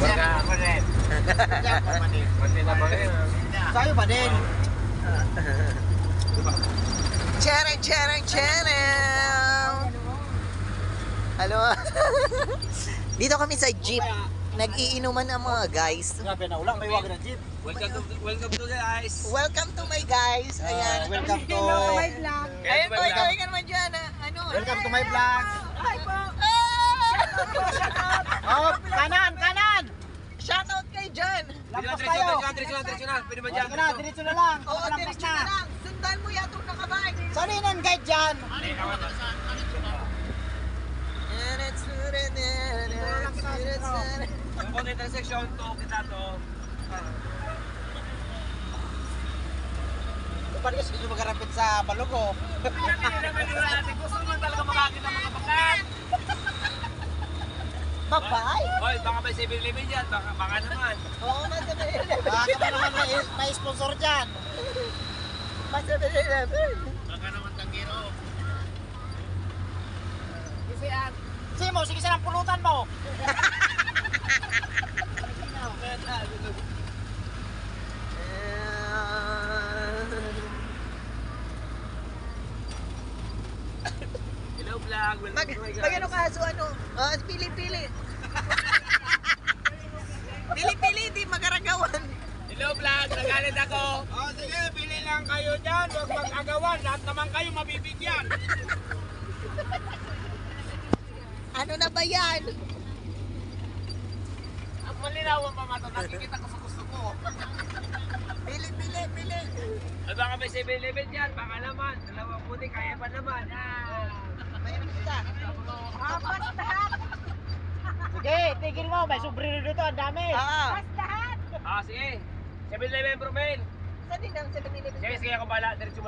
Wala ako rin. Sa'yo pa din. Chereng, chereng, chereng! Hello? Dito kami sa jeep. Nag-iinuman ang mga guys. Grabe na ulang, may wag na jeep. Welcome to guys. Welcome to my guys. Ayan. Welcome to... Ayan po, ikaw ka naman dyan. Ano? Welcome to my vlog. Hi po. Oh, kanan, kanan! Shoutout kay John. Lampas tayo. Diretso na. Pwede ba dyan? Sige na, diretso na lang. Oo, Lampas diretso na. na lang. Sundan mo yatong nakabay. Saan yun ang guide dyan? Ang intersection to, kita to. Dapat kasi gusto magarapit sa Balugo. Gusto naman talaga makakita mga bakan. Babay. Hoy, baka may 7-Eleven dyan. Baka naman. Oo, masabihin. Baka ka naman may sponsor dyan. Masabihin. Baka naman tanggiro. Simo, sige sa pulutan mo. Hello vlog. Ano ka, so ano? Pili-pili. Pili-pili, di magaragawan. Hello vlog, nagalit ako. Oh, sige, pili lang kayo dyan. Huwag mag-agawan. Lahat naman kayo mabibigyan. Ano na ba yan? Ang malinawan pa mata. Nakikita ko sa gusto ko. Pili. Ay, baka may 7-Eleven dyan. Baka naman. Dalawang puti, kaya pa naman. Mayroon isa. Bastahan. Sige, tigil mo. May sobrino dito. Ang dami. Bastahan. Ah, sige. 7-Eleven Bromel. Saan din ang 7-Eleven? Sige, ako bala. Diretso